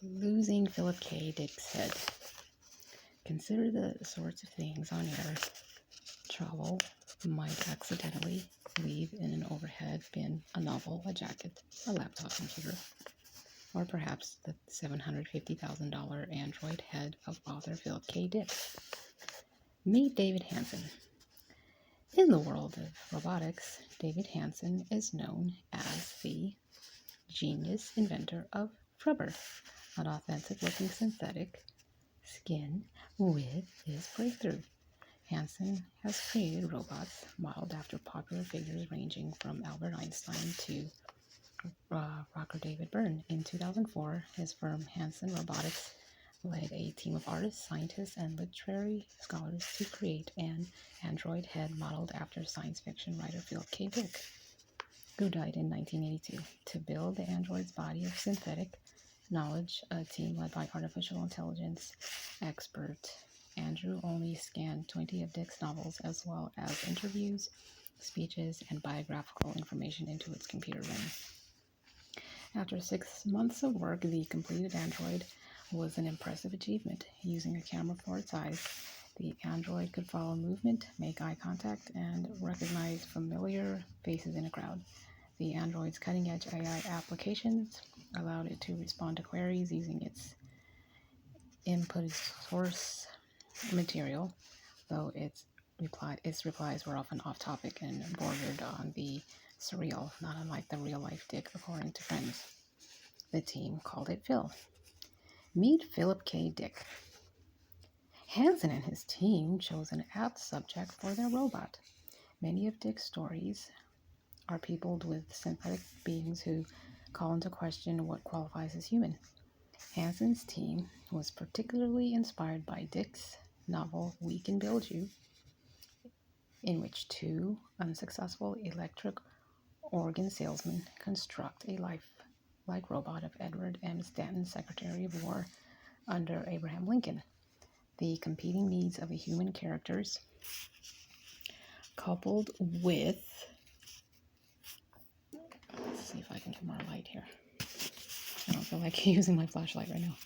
Losing Philip K. Dick's head. Consider the sorts of things on air travel might accidentally leave in an overhead bin: a novel, a jacket, a laptop computer, or perhaps the $750,000 android head of author Philip K. Dick. Meet David Hanson. In the world of robotics, David Hanson is known as the genius inventor of Frubber, an authentic-looking synthetic skin with his breakthrough. Hanson has created robots modeled after popular figures ranging from Albert Einstein to rocker David Byrne. In 2004, his firm Hanson Robotics led a team of artists, scientists, and literary scholars to create an android head modeled after science fiction writer Philip K. Dick, who died in 1982. To build the android's body of synthetic knowledge, a team led by artificial intelligence expert Andrew only scanned 20 of Dick's novels, as well as interviews, speeches, and biographical information into its computer brain. After 6 months of work, the completed android was an impressive achievement. Using a camera for its eyes, the android could follow movement, make eye contact, and recognize familiar faces in a crowd. The android's cutting-edge AI applications allowed it to respond to queries using its input source material, though its replies were often off-topic and bordered on the surreal, not unlike the real-life Dick, according to friends. The team called it Phil. Meet Philip K. Dick. Hanson and his team chose an apt subject for their robot. Many of Dick's stories are peopled with synthetic beings who call into question what qualifies as human. Hanson's team was particularly inspired by Dick's novel We Can Build You, in which 2 unsuccessful electric organ salesmen construct a lifelike robot of Edward M. Stanton, Secretary of War under Abraham Lincoln. The competing needs of the human characters, coupled with... Let's see if I can get more light here. I don't feel like using my flashlight right now.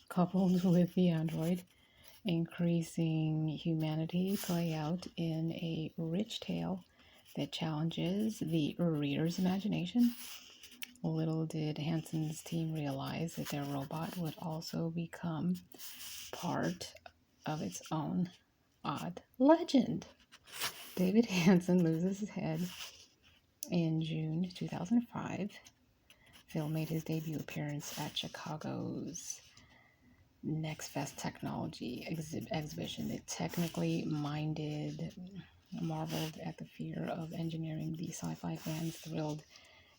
Coupled with the android, increasing humanity, play out in a rich tale that challenges the reader's imagination. Little did Hanson's team realize that their robot would also become part of its own odd legend. David Hanson loses his head in June 2005. Phil made his debut appearance at Chicago's Next Fest Technology exhibition. The technically minded marveled at the fear of engineering. The sci-fi fans thrilled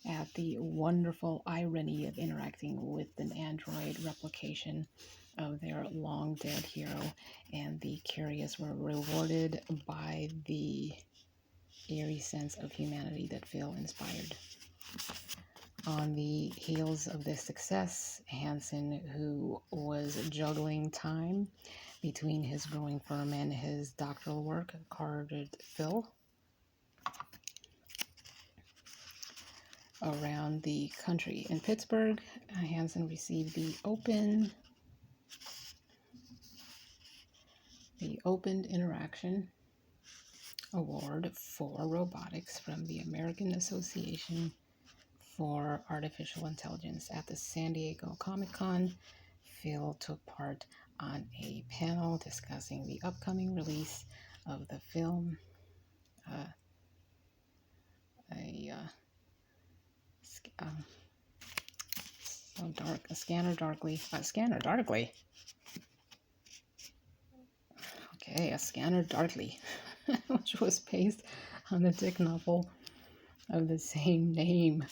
at the wonderful irony of interacting with an android replication of their long-dead hero, and the curious were rewarded by the eerie sense of humanity that Phil inspired. On the heels of this success, Hanson, who was juggling time between his growing firm and his doctoral work, courted Phil around the country. In Pittsburgh, Hanson received the Open Interaction Award for Robotics from the American Association for Artificial Intelligence. At the San Diego Comic-Con, Phil took part on a panel discussing the upcoming release of the film Scanner Darkly. Okay, A Scanner Darkly, which was based on the Dick novel of the same name.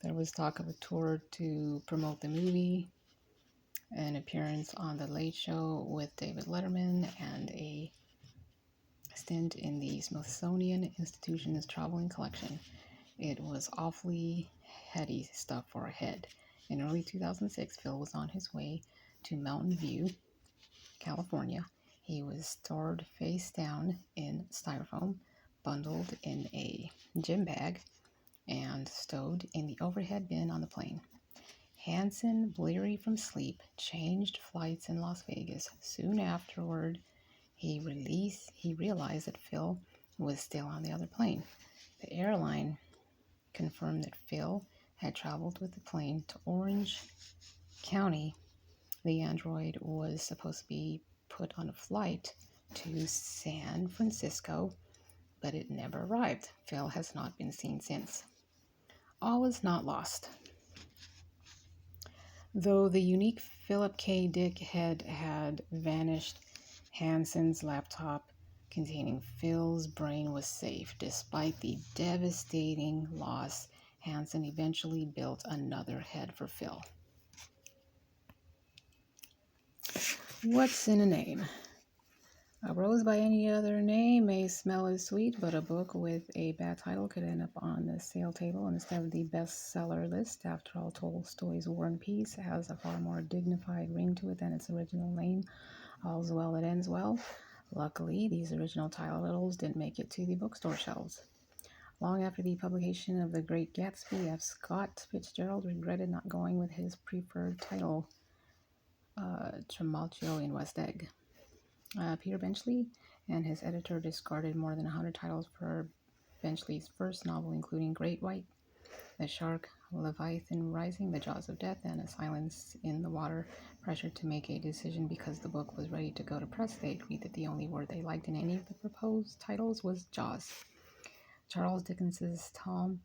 There was talk of a tour to promote the movie, an appearance on The Late Show with David Letterman, and a stint in the Smithsonian Institution's traveling collection. It was awfully heady stuff for a head. In early 2006, Phil was on his way to Mountain View, California. He was stored face down in styrofoam bundled in a gym bag and stowed in the overhead bin on the plane. Hansen, bleary from sleep, changed flights in Las Vegas. Soon afterward, he realized that Phil was still on the other plane. The airline confirmed that Phil had traveled with the plane to Orange County. The android was supposed to be put on a flight to San Francisco, but it never arrived. Phil has not been seen since. All is not lost. Though the unique Philip K. Dick had vanished, Hansen's laptop containing Phil's brain was safe. Despite the devastating loss, Hansen eventually built another head for Phil. What's in a name? A rose by any other name may smell as sweet, but a book with a bad title could end up on the sale table instead of the bestseller list. After all, Tolstoy's War and Peace has a far more dignified ring to it than its original name. All's well that ends well. Luckily, these original titles didn't make it to the bookstore shelves. Long after the publication of The Great Gatsby, F. Scott Fitzgerald regretted not going with his preferred title, Trimalchio in West Egg. Peter Benchley and his editor discarded more than 100 titles for Benchley's first novel, including Great White, The Shark, Leviathan Rising, The Jaws of Death, and A Silence in the Water. Pressured to make a decision because the book was ready to go to press, they agreed that the only word they liked in any of the proposed titles was Jaws. Charles Dickens's Tom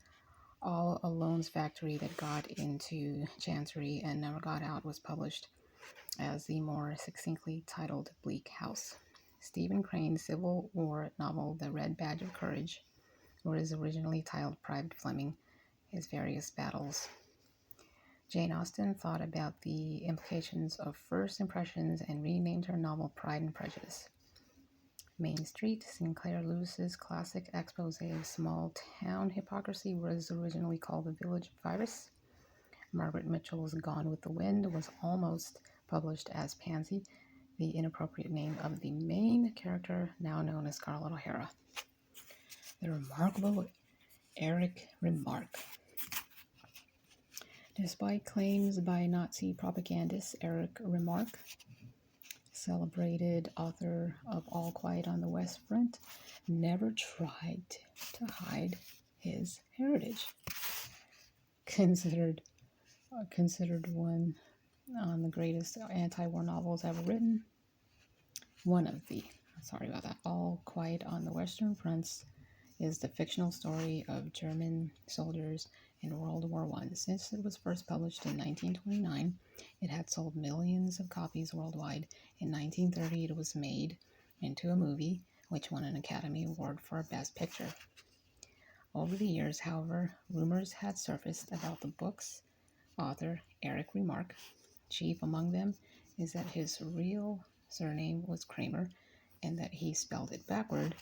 All Alone's Factory that got into Chancery and never got out was published as the more succinctly titled Bleak House. Stephen Crane's Civil War novel, The Red Badge of Courage, was originally titled Private Fleming, His Various Battles. Jane Austen thought about the implications of first impressions and renamed her novel Pride and Prejudice. Main Street, Sinclair Lewis's classic expose of small-town hypocrisy, was originally called The Village Virus. Margaret Mitchell's Gone with the Wind was almost published as Pansy, the inappropriate name of the main character, now known as Scarlett O'Hara. The remarkable Erich Remarque. Despite claims by Nazi propagandists, Erich Remarque, celebrated author of All Quiet on the West Front, never tried to hide his heritage. Considered one on the greatest anti-war novels ever written. All Quiet on the Western Fronts is the fictional story of German soldiers in World War I. Since it was first published in 1929, it had sold millions of copies worldwide. In 1930, it was made into a movie, which won an Academy Award for Best Picture. Over the years, however, rumors had surfaced about the book's author, Erich Remarque. Chief among them is that his real surname was Kramer and that he spelled it backward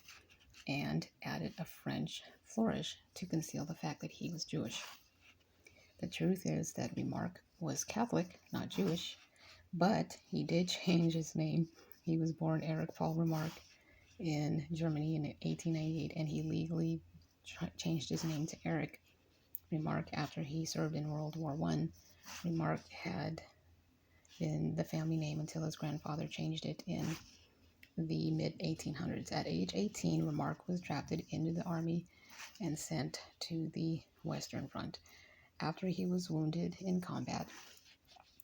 and added a French flourish to conceal the fact that he was Jewish. The truth is that Remarque was Catholic, not Jewish, but he did change his name. He was born Erich Paul Remarque in Germany in 1898, and he legally changed his name to Erich Remarque after he served in World War I. Remarque had been the family name until his grandfather changed it in the mid-1800s. At age 18, Remarque was drafted into the army and sent to the Western Front. After he was wounded in combat,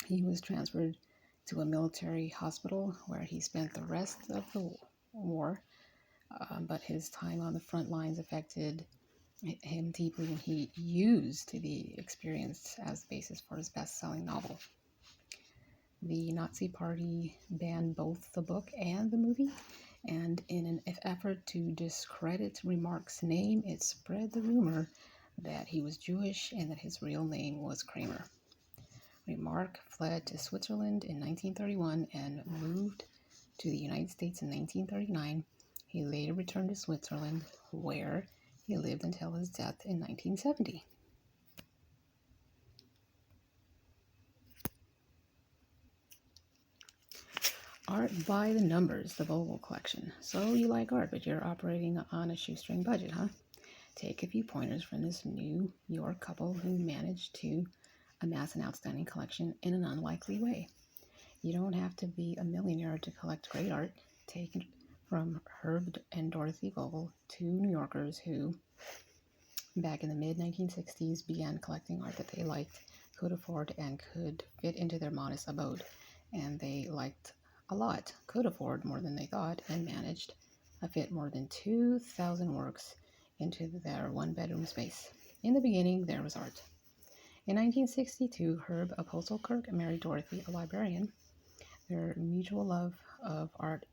he was transferred to a military hospital where he spent the rest of the war, but his time on the front lines affected him deeply, and he used the experience as the basis for his best-selling novel. The Nazi Party banned both the book and the movie, and in an effort to discredit Remarque's name, it spread the rumor that he was Jewish and that his real name was Kramer. Remarque fled to Switzerland in 1931 and moved to the United States in 1939. He later returned to Switzerland, where he lived until his death in 1970. Art by the numbers, the Vogel collection. So you like art, but you're operating on a shoestring budget, huh? Take a few pointers from this New York couple who managed to amass an outstanding collection in an unlikely way. You don't have to be a millionaire to collect great art. Take it from Herb and Dorothy Vogel, two New Yorkers who, back in the mid 1960s, began collecting art that they liked, could afford, and could fit into their modest abode. And they liked a lot, could afford more than they thought, and managed to fit more than 2,000 works into their one-bedroom space. In the beginning, there was art. In 1962, Herb Apostolkirk married Dorothy, a librarian. Their mutual love of art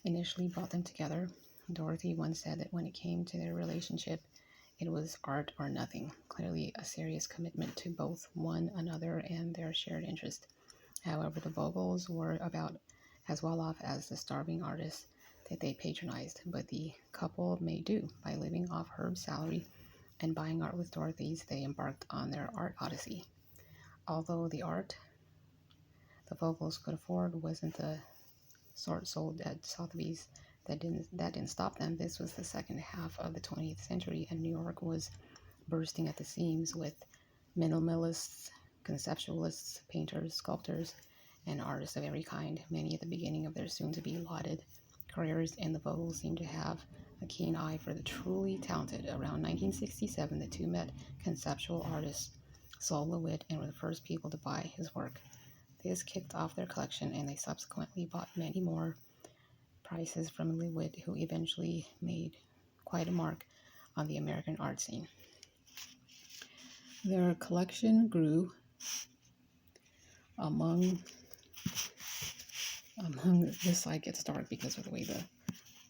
initially brought them together. Dorothy once said that when it came to their relationship, it was art or nothing, clearly a serious commitment to both one another and their shared interest. However, the Vogels were about as well off as the starving artists that they patronized, but the couple made do by living off Herb's salary and buying art with Dorothy's. They embarked on their art odyssey. Although the art the Vogels could afford wasn't the sort sold at Sotheby's, that didn't stop them. This was the second half of the 20th century, and New York was bursting at the seams with minimalists, conceptualists, painters, sculptors, and artists of every kind, many at the beginning of their soon-to-be lauded careers, and the Vogels seemed to have a keen eye for the truly talented. Around 1967, the two met conceptual artist Sol LeWitt and were the first people to buy his work. This kicked off their collection, and they subsequently bought many more pieces from LeWitt, who eventually made quite a mark on the American art scene. Their collection grew among this slide gets dark because of the way the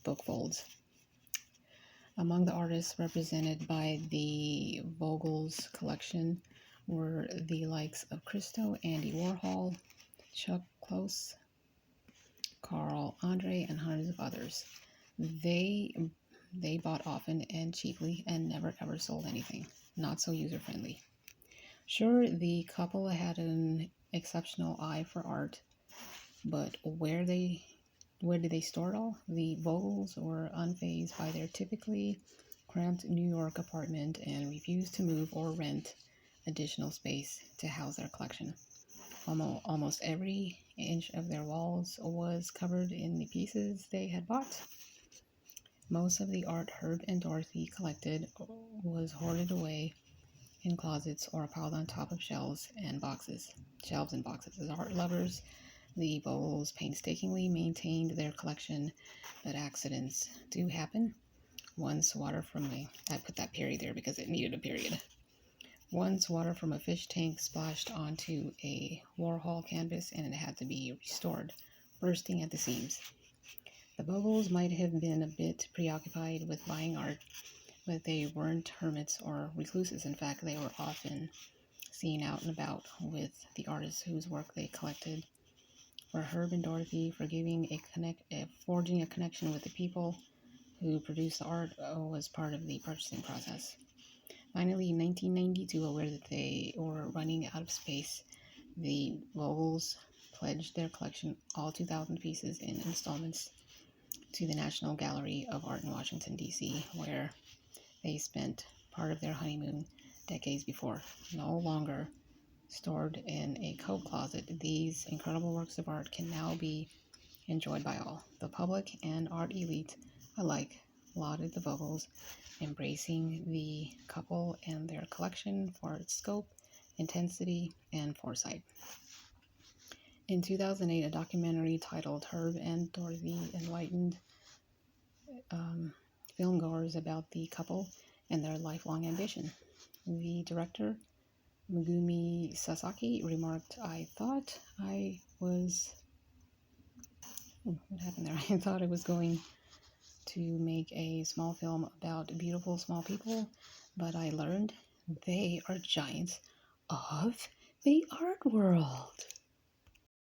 book folds. Among the artists represented by the Vogels collection were the likes of Christo, Andy Warhol, Chuck Close, Carl Andre, and hundreds of others. They bought often and cheaply and never ever sold anything. Not so user-friendly. Sure, the couple had an exceptional eye for art, but where did they store it all? The Vogels were unfazed by their typically cramped New York apartment and refused to move or rent additional space to house their collection. Almost every inch of their walls was covered in the pieces they had bought. Most of the art Herb and Dorothy collected was hoarded away in closets or piled on top of shelves and boxes. As art lovers, the Vogels painstakingly maintained their collection, but accidents do happen. Once water from I put that period there because it needed a period. Once water from a fish tank splashed onto a Warhol canvas and it had to be restored, bursting at the seams. The Vogels might have been a bit preoccupied with buying art, but they weren't hermits or recluses. In fact, they were often seen out and about with the artists whose work they collected. For Herb and Dorothy, forging a connection with the people who produced the art was part of the purchasing process. Finally, in 1992, aware that they were running out of space, the Vogels pledged their collection, all 2,000 pieces, in installments to the National Gallery of Art in Washington, D.C., where they spent part of their honeymoon decades before. No longer stored in a coat closet, these incredible works of art can now be enjoyed by all. The public and art elite alike lauded the Vogels, embracing the couple and their collection for its scope, intensity, and foresight. In 2008, a documentary titled Herb and Dorothy enlightened filmgoers about the couple and their lifelong ambition. The director, Megumi Sasaki, remarked, I thought I was going to make a small film about beautiful small people, but I learned they are giants of the art world.